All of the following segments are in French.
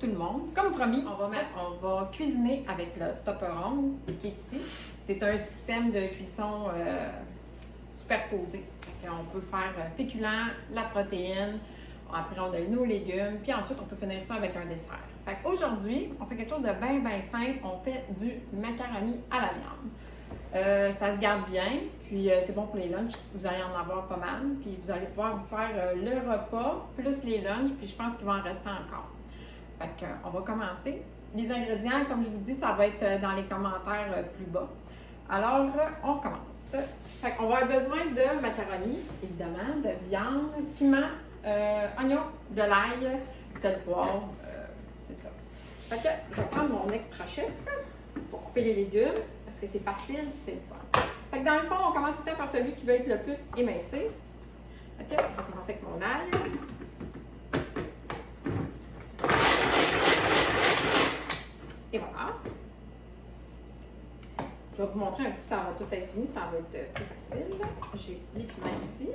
tout le monde. Comme promis, on va cuisiner avec le tupperware qui est ici. C'est un système de cuisson superposé. On peut faire féculent, la protéine, après on a nos légumes, puis ensuite on peut finir ça avec un dessert. Fait qu'aujourd'hui, on fait quelque chose de bien simple, on fait du macaroni à la viande. Ça se garde bien, puis c'est bon pour les lunchs, vous allez en avoir pas mal, puis vous allez pouvoir vous faire le repas, plus les lunchs, puis je pense qu'il va en rester encore. Fait qu'on va commencer. Les ingrédients, comme je vous dis, ça va être dans les commentaires plus bas. Alors, on commence. Fait qu'on va avoir besoin de macaroni, évidemment, de viande, piment, oignon, de l'ail, sel, poivre, c'est ça. Fait que je vais prendre mon extra chef pour couper les légumes, parce que c'est facile, c'est le fun. Fait que dans le fond, on commence tout le temps par celui qui va être le plus émincé. Fait que je vais commencer avec mon ail. Et voilà. Je vais vous montrer un coup, ça va tout être fini, ça va être plus facile. J'ai les piments ici.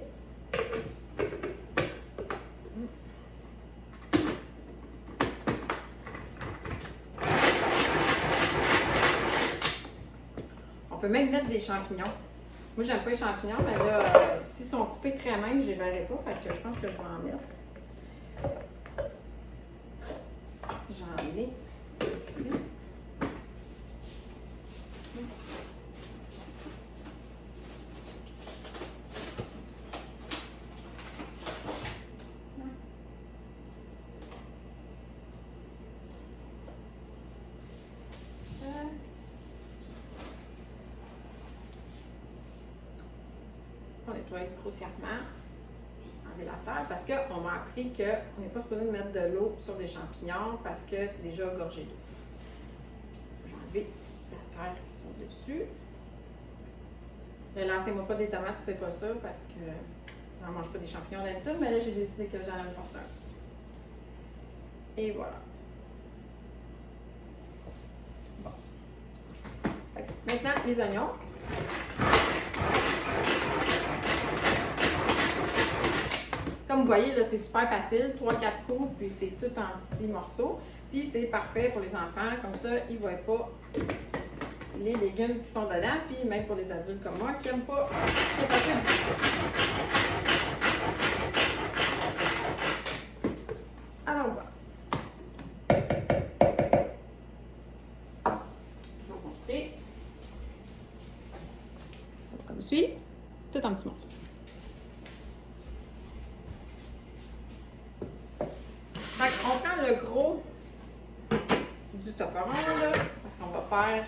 On peut même mettre des champignons. Moi, j'aime pas les champignons, mais là, s'ils sont coupés très minces, je les verrai pas. Fait que je pense que je vais en mettre. J'en ai ici. On nettoie grossièrement, juste enlever la terre, parce qu'on m'a appris qu'on n'est pas supposé mettre de l'eau sur des champignons parce que c'est déjà gorgé d'eau. Je vais enlever la terre qui sont dessus. Ne lancez-moi pas des tomates si c'est pas ça, parce que je n'en mange pas des champignons d'habitude, mais là j'ai décidé que j'allais me faire ça. Et voilà. Bon. Maintenant, les oignons. Comme vous voyez, là, c'est super facile, 3-4 coups, puis c'est tout en petits morceaux. Puis c'est parfait pour les enfants, comme ça, ils ne voient pas les légumes qui sont dedans, puis même pour les adultes comme moi qui n'aiment pas, c'est un peu difficile. Alors voilà. Je vais vous montrer. Comme suit, tout en petits morceaux. On prend le gros du tupperware, parce qu'on va faire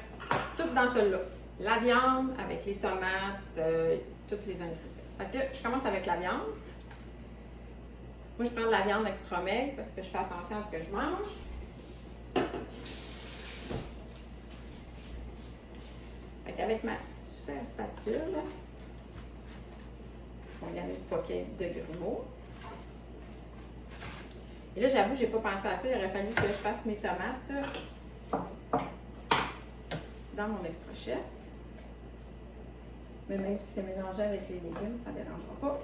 tout dans celui-là. La viande avec les tomates, tous les ingrédients. Fait que je commence avec la viande. Moi, je prends de la viande extra maigre parce que je fais attention à ce que je mange. Fait qu'avec ma super spatule, je vais regarder ce paquet de grumeaux. Et là, j'avoue, j'ai pas pensé à ça. Il aurait fallu que je fasse mes tomates dans mon extra chef. Mais même si c'est mélangé avec les légumes, ça ne dérangera pas.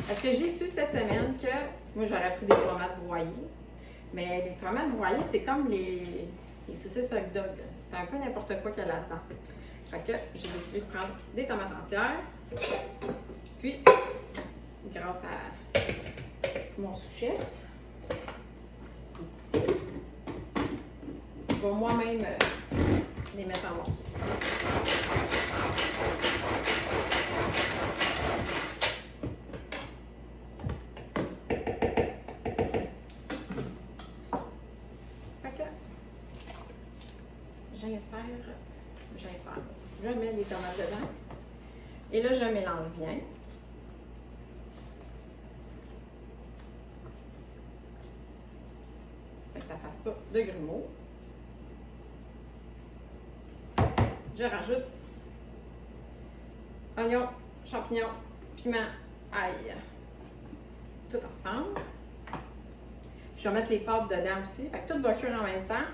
Parce que j'ai su cette semaine que moi, j'aurais pris des tomates broyées. Mais les tomates broyées, c'est comme les saucisses hot dog. C'est un peu n'importe quoi qu'il y a là-dedans. Fait que j'ai décidé de prendre des tomates entières. Puis, grâce à mon sous-chef, ici, je vais moi-même les mettre en morceaux. Fait que, j'insère, je mets les tomates dedans. Et là, je mélange bien. Fait que ça ne fasse pas de grumeaux. Je rajoute oignons, champignons, piment, ail. Tout ensemble. Puis je vais mettre les pâtes dedans aussi. Fait que tout va cuire en même temps.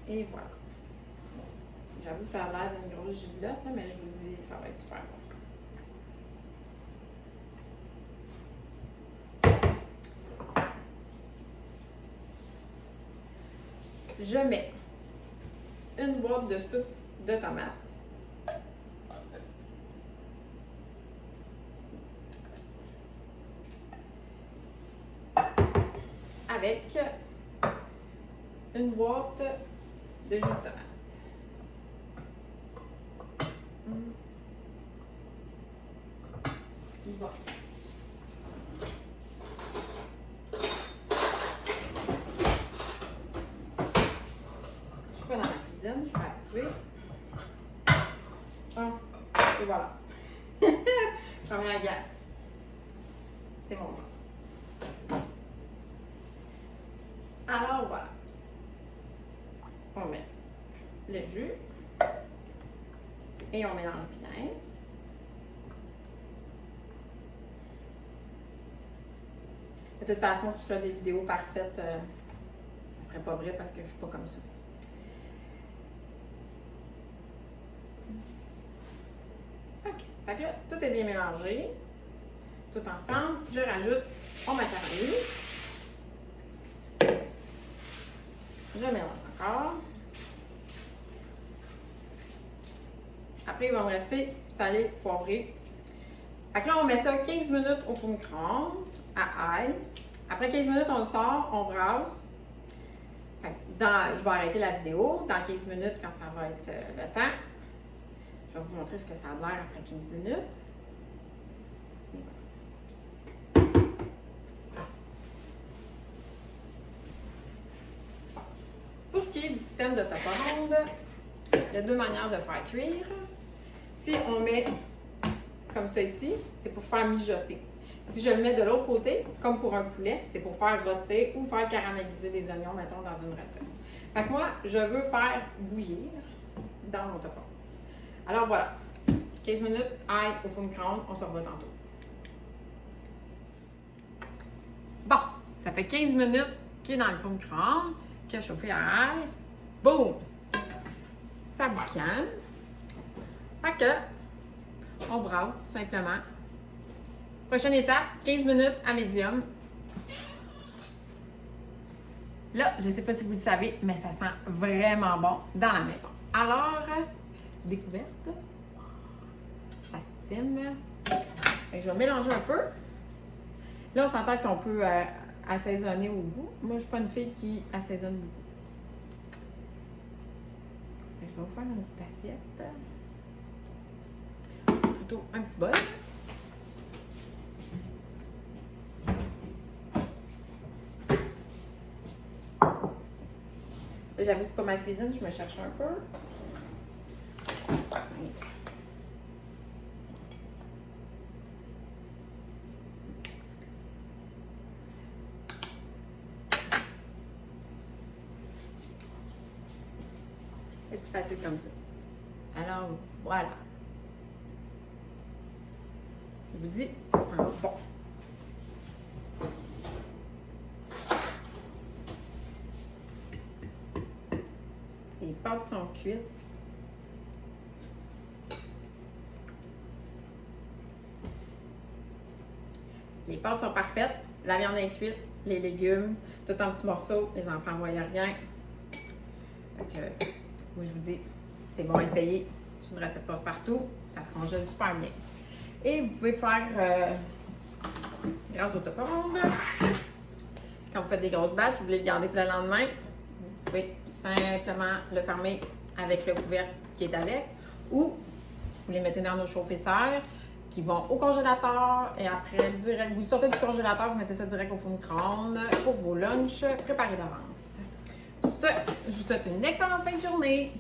Et voilà. J'avoue que ça a l'air d'une grosse giblotte, mais je vous dis, ça va être super bon. je mets une boîte de soupe de tomates. Avec une boîte de jus de tomate. Bon. Je suis pas dans la cuisine, je suis habituée. Bon, et voilà. Je remets la gaffe. C'est mon moment. Alors voilà. On met le jus et on mélange bien. De toute façon, si je fais des vidéos parfaites, ça serait pas vrai parce que je suis pas comme ça. OK. Fait que là, tout est bien mélangé. Tout ensemble. Je rajoute mon macaroni. Je mélange encore. Après, il va me rester salé, poivré. Fait que là, on met ça 15 minutes au four micro-ondes à ail. Après 15 minutes, on le sort, on brasse. Fait que je vais arrêter la vidéo dans 15 minutes quand ça va être le temps. Je vais vous montrer ce que ça a l'air après 15 minutes. Pour ce qui est du système de toporonde, il y a deux manières de faire cuire. Si on met comme ça ici, c'est pour faire mijoter. Si je le mets de l'autre côté, comme pour un poulet, c'est pour faire rôtir ou faire caraméliser des oignons, mettons, dans une recette. Fait que moi, je veux faire bouillir dans mon toporonde. Alors voilà, 15 minutes, ail au four micro-ondes, on se revoit tantôt. Bon, ça fait 15 minutes qu'il est dans le four micro-ondes, qu'il a chauffé à ail. Boum! Ça boucane. Fait que, on brasse tout simplement. Prochaine étape, 15 minutes à médium. Là, je ne sais pas si vous le savez, mais ça sent vraiment bon dans la maison. Alors, découverte. Ça stime. Je vais mélanger un peu. Là, on s'entend qu'on peut assaisonner au goût. Moi, je ne suis pas une fille qui assaisonne beaucoup. Je vais vous faire une petite assiette. Plutôt un petit bol. J'avoue que c'est pas ma cuisine, je me cherche un peu. C'est plus facile comme ça. Alors, voilà. Je vous dis, ça sent bon. Les pâtes sont cuites. Les pâtes sont parfaites. La viande est cuite, les légumes, tout en petits morceaux. Les enfants ne voient rien. Donc, moi, je vous dis, c'est bon à essayer. C'est une recette passe-partout. Ça se congèle super bien. Et vous pouvez faire, grâce au toporonde, quand vous faites des grosses batches, vous voulez le garder pour le lendemain, vous pouvez simplement le fermer avec le couvercle qui est avec, ou vous les mettez dans nos chauffeurs qui vont au congélateur et après, direct, vous sortez du congélateur, vous mettez ça direct au four micro-ondes pour vos lunchs préparés d'avance. Sur ce, je vous souhaite une excellente fin de journée.